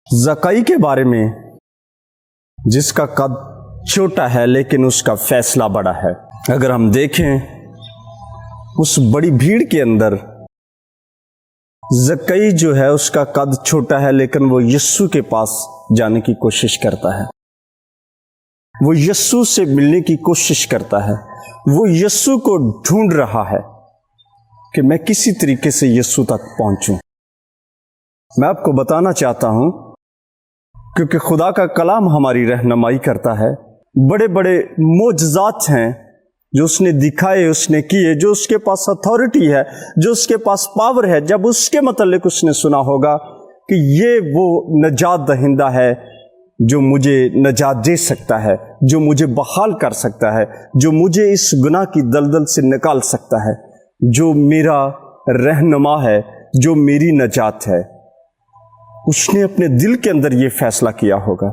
ज़कई के बारे में, जिसका कद छोटा है लेकिन उसका फैसला बड़ा है। अगर हम देखें उस बड़ी भीड़ के अंदर ज़कई जो है उसका कद छोटा है, लेकिन वो यीशु के पास जाने की कोशिश करता है। वो यीशु से मिलने की कोशिश करता है। वो यीशु को ढूंढ रहा है कि मैं किसी तरीके से यीशु तक पहुंचूं। मैं आपको बताना चाहता हूं, क्योंकि खुदा का कलाम हमारी रहनुमाई करता है। बड़े बड़े मोजज़ात हैं जो उसने दिखाए, उसने किए, जो उसके पास अथॉरिटी है, जो उसके पास पावर है। जब उसके मतलब उसने सुना होगा कि ये वो नजात दहिंदा है जो मुझे नजात दे सकता है, जो मुझे बहाल कर सकता है, जो मुझे इस गुनाह की दलदल से निकाल सकता है, जो मेरा रहनुमा है, जो मेरी नजात है, उसने अपने दिल के अंदर ये फैसला किया होगा।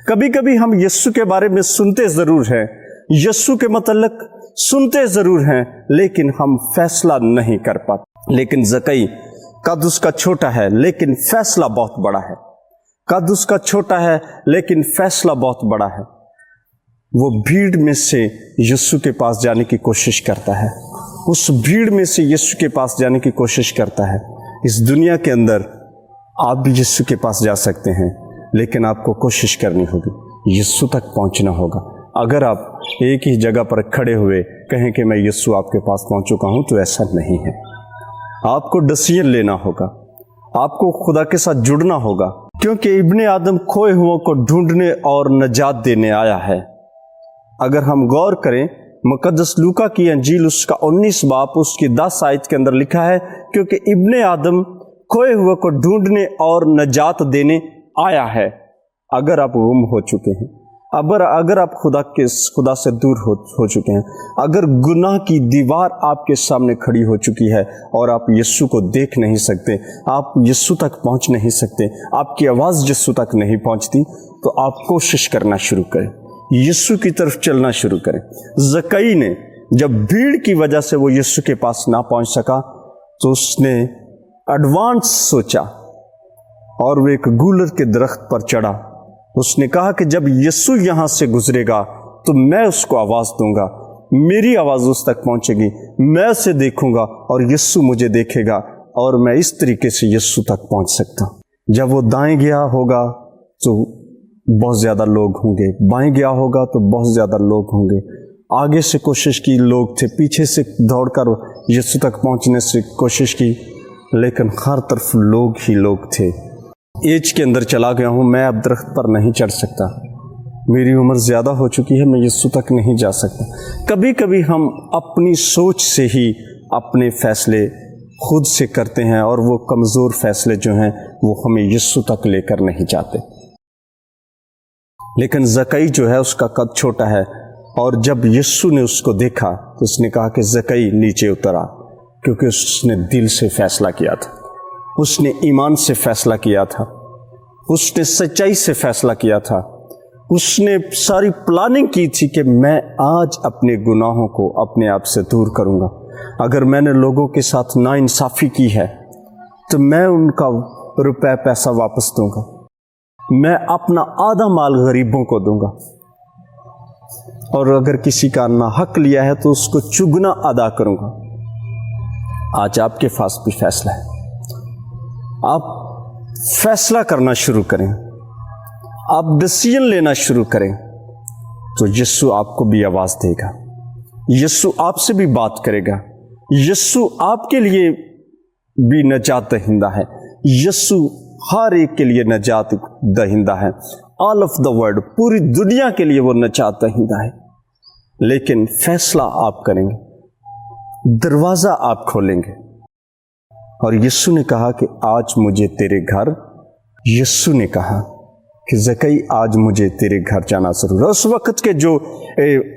कभी कभी हम यीशु के बारे में सुनते ज़रूर हैं, यीशु के मतलब सुनते ज़रूर हैं, लेकिन हम फैसला नहीं कर पाते। लेकिन ज़कई कद उसका छोटा है लेकिन फैसला बहुत बड़ा है। कद उसका छोटा है लेकिन फैसला बहुत बड़ा है। वो भीड़ में से यीशु के पास जाने की कोशिश करता है। उस भीड़ में से यीशु के पास जाने की कोशिश करता है। इस दुनिया के अंदर आप भी यीशु के पास जा सकते हैं, लेकिन आपको कोशिश करनी होगी, यीशु तक पहुंचना होगा। अगर आप एक ही जगह पर खड़े हुए कहें कि मैं यीशु आपके पास पहुंच चुका हूं, तो ऐसा नहीं है। आपको डिसीजन लेना होगा, आपको खुदा के साथ जुड़ना होगा, क्योंकि इब्ने आदम खोए हुओं को ढूंढने और नजात देने आया है। अगर हम गौर करें, मुकद्दस लूका की अंजील उसका 19 बाब उसकी 10 आयत के अंदर लिखा है, क्योंकि इब्ने आदम खोए हुए को ढूंढने और नजात देने आया है। अगर आप गुम हो चुके हैं, अगर आप खुदा से दूर हो चुके हैं, अगर गुनाह की दीवार आपके सामने खड़ी हो चुकी है और आप यीशु को देख नहीं सकते, आप यीशु तक पहुंच नहीं सकते, आपकी आवाज़ यीशु तक नहीं पहुंचती, तो आप कोशिश करना शुरू करें, यीशु की तरफ चलना शुरू करें। ज़कई ने जब भीड़ की वजह से वो यीशु के पास ना पहुंच सका, तो उसने एडवांस सोचा और वो एक गूलर के दरख्त पर चढ़ा। उसने कहा कि जब यीशु यहां से गुजरेगा तो मैं उसको आवाज दूंगा, मेरी आवाज उस तक पहुंचेगी, मैं उसे देखूंगा और यीशु मुझे देखेगा, और मैं इस तरीके से यीशु तक पहुंच सकता हूं। जब वो दाएं गया होगा तो बहुत ज्यादा लोग होंगे, बाएं गया होगा तो बहुत ज्यादा लोग होंगे। आगे से कोशिश की लोग थे, पीछे से दौड़कर यीशु तक पहुंचने से कोशिश की, लेकिन हर तरफ लोग ही लोग थे। एज के अंदर चला गया हूं, मैं अब दरख्त पर नहीं चढ़ सकता, मेरी उम्र ज़्यादा हो चुकी है, मैं यीशु तक नहीं जा सकता। कभी कभी हम अपनी सोच से ही अपने फैसले खुद से करते हैं, और वो कमज़ोर फैसले जो हैं वो हमें यीशु तक लेकर नहीं जाते। लेकिन ज़कई जो है उसका कद छोटा है, और जब यीशु ने उसको देखा तो उसने कहा कि ज़कई नीचे उतरा, क्योंकि उसने दिल से फैसला किया था, उसने ईमान से फैसला किया था, उसने सच्चाई से फैसला किया था, उसने सारी प्लानिंग की थी कि मैं आज अपने गुनाहों को अपने आप से दूर करूंगा। अगर मैंने लोगों के साथ नाइंसाफ़ी की है तो मैं उनका रुपए पैसा वापस दूंगा, मैं अपना आधा माल गरीबों को दूंगा, और अगर किसी का ना हक लिया है तो उसको चुगना अदा करूंगा। आज आपके पास भी फैसला है, आप फैसला करना शुरू करें, आप डिसीजन लेना शुरू करें, तो यीशु आपको भी आवाज़ देगा, यीशु आपसे भी बात करेगा, यीशु आपके लिए भी नजात दहिंदा है, यीशु हर एक के लिए नजात दहिंदा है। ऑल ऑफ द वर्ल्ड, पूरी दुनिया के लिए वो नजात दहिंदा है। लेकिन फैसला आप करेंगे, दरवाज़ा आप खोलेंगे। और यीशु ने कहा कि आज मुझे तेरे घर, यीशु ने कहा कि ज़कई आज मुझे तेरे घर जाना ज़रूर है। उस वक्त के जो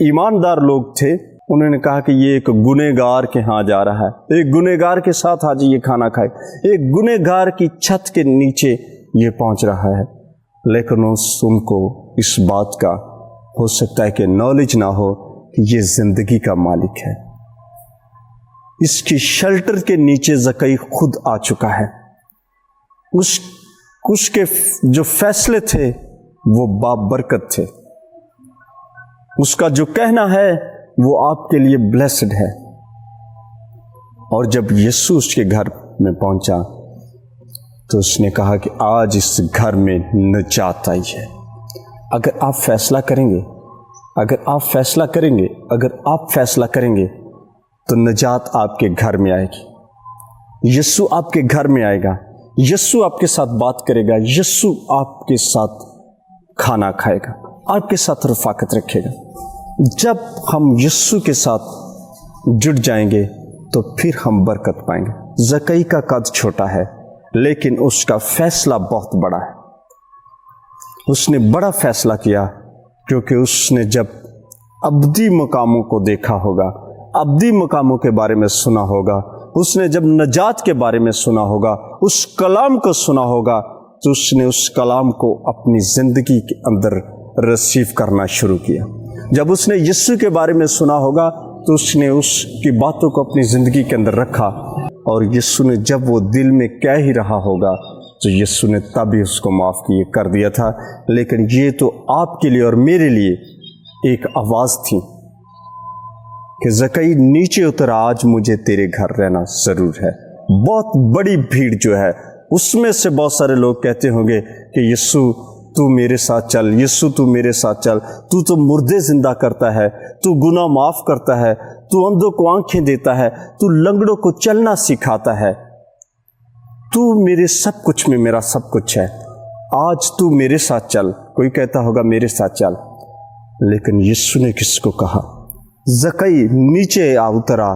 ईमानदार लोग थे, उन्होंने कहा कि ये एक गुनहगार के यहाँ जा रहा है, एक गुनहगार के साथ आज ये खाना खाए, एक गुनहगार की छत के नीचे ये पहुंच रहा है। लेकिन उनको इस बात का हो सकता है कि नॉलेज ना हो कि ये जिंदगी का मालिक है। इसकी शेल्टर के नीचे ज़कई खुद आ चुका है, اس کے جو فیصلے تھے وہ بابرکت تھے. اس کا جو کہنا ہے وہ آپ کے لیے بلیسڈ ہے. اور جب یسوع اس کے گھر میں پہنچا تو اس نے کہا کہ آج اس گھر میں نجات آئی ہے. اگر آپ فیصلہ کریں گے، اگر آپ فیصلہ کریں گے، اگر آپ فیصلہ کریں گے تو نجات آپ کے گھر میں آئے گی. یسوع آپ کے گھر میں آئے گا، یسوع آپ کے ساتھ بات کرے گا، یسوع آپ کے ساتھ کھانا کھائے گا، آپ کے ساتھ رفاقت رکھے گا. جب ہم یسوع کے ساتھ جڑ جائیں گے تو پھر ہم برکت پائیں گے. زکئی کا قد چھوٹا ہے لیکن اس کا فیصلہ بہت بڑا ہے. اس نے بڑا فیصلہ کیا کیونکہ اس نے جب ابدی مقاموں کو دیکھا ہوگا، ابدی مقاموں کے بارے میں سنا ہوگا، اس نے جب نجات کے بارے میں سنا ہوگا، اس کلام کو سنا ہوگا، تو اس نے اس کلام کو اپنی زندگی کے اندر ریسیو کرنا شروع کیا. جب اس نے یسوع کے بارے میں سنا ہوگا تو اس نے اس کی باتوں کو اپنی زندگی کے اندر رکھا. اور یسوع نے جب وہ دل میں کہہ ہی رہا ہوگا تو یسوع نے تب ہی اس کو معاف کر دیا تھا. لیکن یہ تو آپ کے لیے اور میرے لیے ایک آواز تھی کہ زکئی نیچے اتر، آج مجھے تیرے گھر رہنا ضرور ہے. بہت بڑی بھیڑ جو ہے اس میں سے بہت سارے لوگ کہتے ہوں گے کہ یسوع تو میرے ساتھ چل، یسوع تو میرے ساتھ چل، تو مردے زندہ کرتا ہے، تو گناہ معاف کرتا ہے، تو اندھوں کو آنکھیں دیتا ہے، تو لنگڑوں کو چلنا سکھاتا ہے، تو میرے سب کچھ میں میرا سب کچھ ہے، آج تو میرے ساتھ چل. کوئی کہتا ہوگا میرے ساتھ چل. لیکن یسوع نے کس کو کہا؟ زکئی نیچے اترا،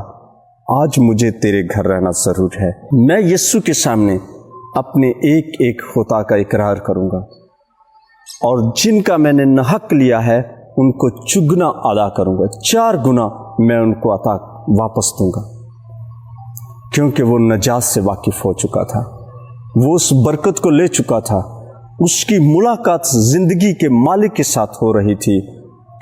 آج مجھے تیرے گھر رہنا ضرور ہے. میں یسوع کے سامنے اپنے ایک ایک خطا کا اقرار کروں گا، اور جن کا میں نے نحق لیا ہے ان کو چگنا ادا کروں گا، 4 گنا میں ان کو عطا واپس دوں گا. کیونکہ وہ نجات سے واقف ہو چکا تھا، وہ اس برکت کو لے چکا تھا. اس کی ملاقات زندگی کے مالک کے ساتھ ہو رہی تھی،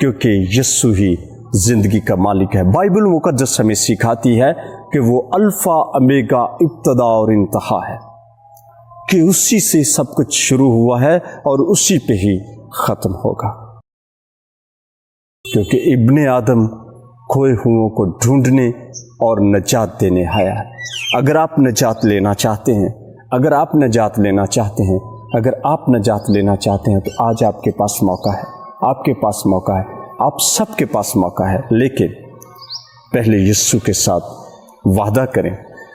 کیونکہ یسوع ہی زندگی کا مالک ہے. بائبل مقدس ہمیں سکھاتی ہے کہ وہ الفا امیگا، ابتدا اور انتہا ہے، کہ اسی سے سب کچھ شروع ہوا ہے اور اسی پہ ہی ختم ہوگا. کیونکہ ابن آدم کھوئے ہوئوں کو ڈھونڈنے اور نجات دینے آیا ہے. اگر آپ نجات لینا چاہتے ہیں، اگر آپ نجات لینا چاہتے ہیں، اگر آپ نجات لینا چاہتے ہیں تو آج آپ کے پاس موقع ہے، آپ کے پاس موقع ہے، آپ سب کے پاس موقع ہے. لیکن پہلے یسوع کے ساتھ وعدہ کریں،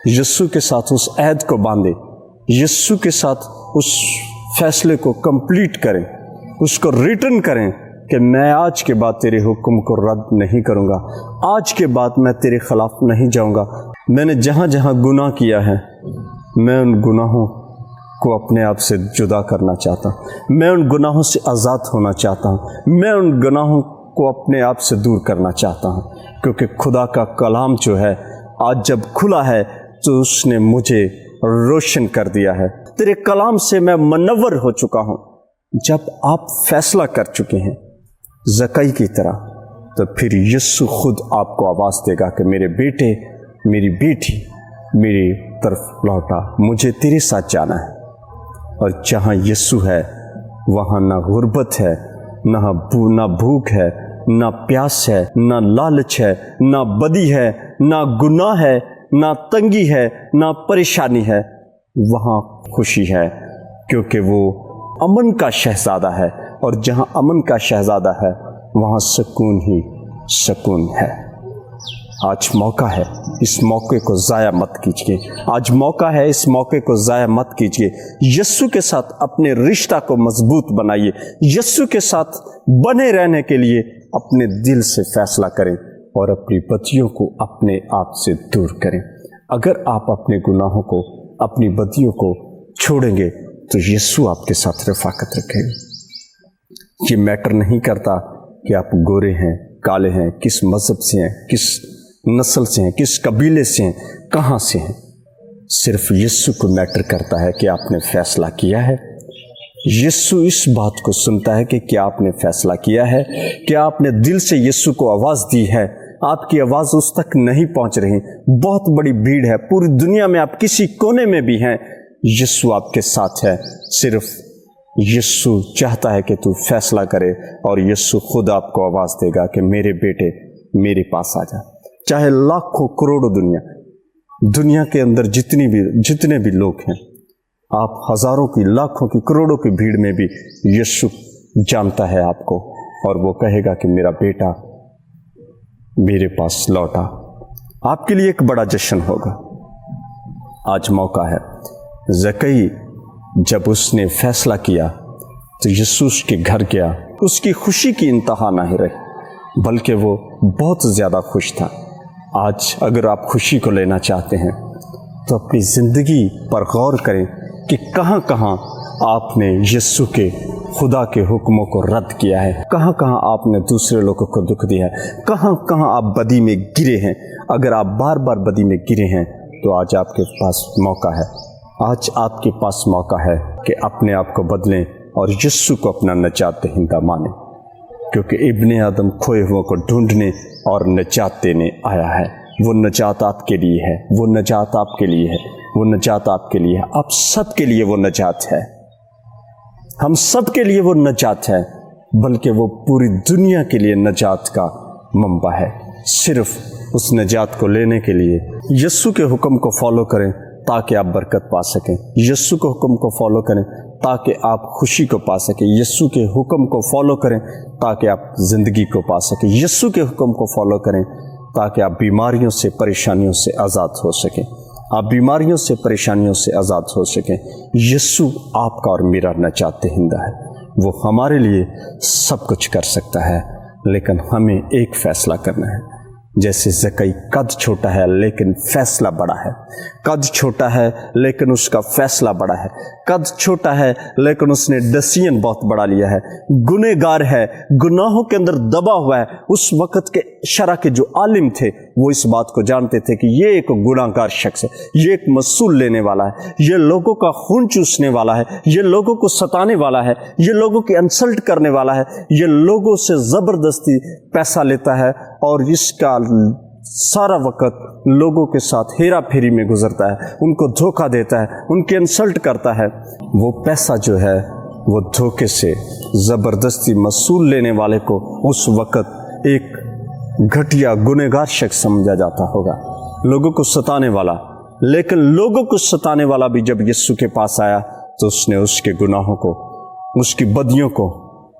یسوع کے ساتھ اس عہد کو باندھیں، یسوع کے ساتھ اس فیصلے کو کمپلیٹ کریں، اس کو ریٹرن کریں کہ میں آج کے بعد تیرے حکم کو رد نہیں کروں گا، آج کے بعد میں تیرے خلاف نہیں جاؤں گا. میں نے جہاں جہاں گناہ کیا ہے میں ان گناہوں کو اپنے آپ سے جدا کرنا چاہتا ہوں، میں ان گناہوں سے آزاد ہونا چاہتا ہوں، میں ان گناہوں کو اپنے آپ سے دور کرنا چاہتا ہوں. کیونکہ خدا کا کلام جو ہے آج جب کھلا ہے تو اس نے مجھے روشن کر دیا ہے. تیرے کلام سے میں منور ہو چکا ہوں. جب آپ فیصلہ کر چکے ہیں زکئی کی طرح، تو پھر یسوع خود آپ کو آواز دے گا کہ میرے بیٹے، میری بیٹی، میری طرف لوٹا، مجھے تیرے ساتھ جانا ہے. اور جہاں یسوع ہے وہاں نہ غربت ہے، نہ بھوک ہے، نہ پیاس ہے، نہ لالچ ہے، نہ بدی ہے، نہ گناہ ہے، نہ تنگی ہے، نہ پریشانی ہے. وہاں خوشی ہے، کیونکہ وہ امن کا شہزادہ ہے. اور جہاں امن کا شہزادہ ہے وہاں سکون ہی سکون ہے. آج موقع ہے، اس موقع کو ضائع مت کیجیے. آج موقع ہے، اس موقع کو ضائع مت کیجیے. یسوع کے ساتھ اپنے رشتہ کو مضبوط بنائیے. یسوع کے ساتھ بنے رہنے کے لیے اپنے دل سے فیصلہ کریں اور اپنی بدیوں کو اپنے آپ سے دور کریں. اگر آپ اپنے گناہوں کو، اپنی بدیوں کو چھوڑیں گے تو یسوع آپ کے ساتھ رفاقت رکھیں گے. یہ میٹر نہیں کرتا کہ آپ گورے ہیں، کالے ہیں، کس مذہب سے ہیں، کس نسل سے ہیں، کس قبیلے سے ہیں، کہاں سے ہیں. صرف یسوع کو میٹر کرتا ہے کہ آپ نے فیصلہ کیا ہے. یسوع اس بات کو سنتا ہے کہ کیا آپ نے فیصلہ کیا ہے، کیا آپ نے دل سے یسوع کو آواز دی ہے. آپ کی آواز اس تک نہیں پہنچ رہی. بہت بڑی بھیڑ ہے پوری دنیا میں، آپ کسی کونے میں بھی ہیں यीशु आपके साथ है। सिर्फ यीशु चाहता है कि तू फैसला करे और यीशु खुद आपको आवाज देगा कि मेरे बेटे मेरे पास आ जा। चाहे लाखों करोड़ों दुनिया के अंदर जितने भी लोग हैं, आप हजारों की, लाखों की, करोड़ों की भीड़ में भी यीशु जानता है आपको और वो कहेगा कि मेरा बेटा मेरे पास लौटा। आपके लिए एक बड़ा जश्न होगा। आज मौका है। ज़कई जब उसने फैसला किया तो यीशु के घर गया, उसकी खुशी की इंतहा नहीं रही, बल्कि वो बहुत ज़्यादा खुश था। आज अगर आप खुशी को लेना चाहते हैं तो अपनी ज़िंदगी पर गौर करें कि कहाँ कहाँ आपने यीशु के, खुदा के हुक्मों को रद्द किया है, कहाँ कहाँ आपने दूसरे लोगों को दुख दिया है, कहाँ कहाँ आप बदी में गिरे हैं। अगर आप बार बार बदी में गिरे हैं तो आज आपके पास मौका है। आज आपके पास मौका है कि अपने आप को बदलें और यीशु को अपना नजात दहिंदा माने, क्योंकि इब्ने आदम खोए हुओं को ढूंढने और नजात देने आया है। वो नजात आपके लिए है, वो नजात आपके लिए है, वो नजात आपके लिए है। आप सब के लिए वो नजात है, हम सब के लिए वो नजात है, बल्कि वो पूरी दुनिया के लिए नजात का मंबा है। सिर्फ उस नजात को लेने के लिए यीशु के हुक्म को फॉलो करें ताकि आप बरकत पा सकें। यीशु के हुक्म को फॉलो करें ताकि आप खुशी को पा सकें। यीशु के हुक्म को फॉलो करें ताकि आप ज़िंदगी को पा सकें। यीशु के हुक्म को फॉलो करें ताकि आप बीमारियों से, परेशानियों से आज़ाद हो सकें। आप बीमारियों से, परेशानियों से आज़ाद हो सकें। यीशु आपका और मेरा नजात दहिंदा है। वो हमारे लिए सब कुछ कर सकता है, लेकिन हमें एक फैसला करना है। जैसे ज़कई कद छोटा है लेकिन फैसला बड़ा है। कद छोटा है लेकिन उसका फैसला बड़ा है। कद छोटा है लेकिन उसने डिसीजन बहुत बड़ा लिया है। गुनहगार है, गुनाहों के अंदर दबा हुआ है। उस वक़्त के शरा के जो आलिम थे वो इस बात को जानते थे कि ये एक गुनाहगार शख्स है, ये एक मसूल लेने वाला है, ये लोगों का खून चूसने वाला है, ये लोगों को सताने वाला है, ये लोगों की इंसल्ट करने वाला है, ये लोगों से ज़बरदस्ती पैसा लेता है और इसका सारा वक्त लोगों के साथ हेरा फेरी में गुजरता है, उनको धोखा देता है, उनके इंसल्ट करता है। वो पैसा जो है वो धोखे से ज़बरदस्ती मसूल लेने वाले को उस वक्त एक घटिया गुनहगार शख्स समझा जाता होगा, लोगों को सताने वाला। लेकिन लोगों को सताने वाला भी जब यीशु के पास आया तो उसने उसके गुनाहों को, उसकी बदियों को,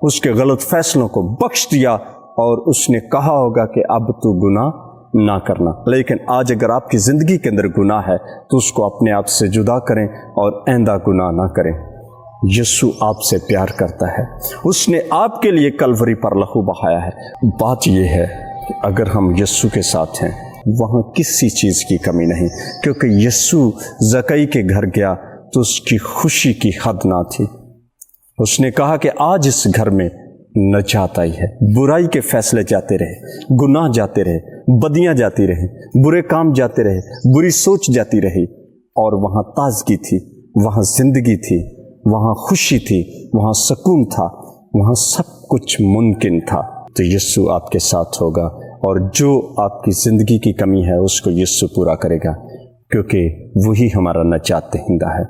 उसके गलत फैसलों को बख्श दिया और उसने कहा होगा कि अब तू गुनाह ना करना। लेकिन आज अगर आपकी ज़िंदगी के अंदर गुनाह है तो उसको अपने आप से जुदा करें और आइंदा गुनाह ना करें। यीशु आपसे प्यार करता है, उसने आपके लिए कलवरी पर लहू बहाया है। बात यह है कि अगर हम यीशु के साथ हैं वहाँ किसी चीज़ की कमी नहीं, क्योंकि यीशु ज़कई के घर गया तो उसकी खुशी की हद ना थी। उसने कहा कि आज इस घर में नजात आई है। बुराई के फैसले जाते रहे, गुनाह जाते रहे, बदियां जाती रही, बुरे काम जाते रहे, बुरी सोच जाती रही, और वहाँ ताजगी थी, वहाँ जिंदगी थी, वहाँ खुशी थी, वहाँ सुकून था, वहाँ सब कुछ मुमकिन था। तो यीशु आपके साथ होगा और जो आपकी ज़िंदगी की कमी है उसको यीशु पूरा करेगा, क्योंकि वही हमारा नजात दहिंदा है।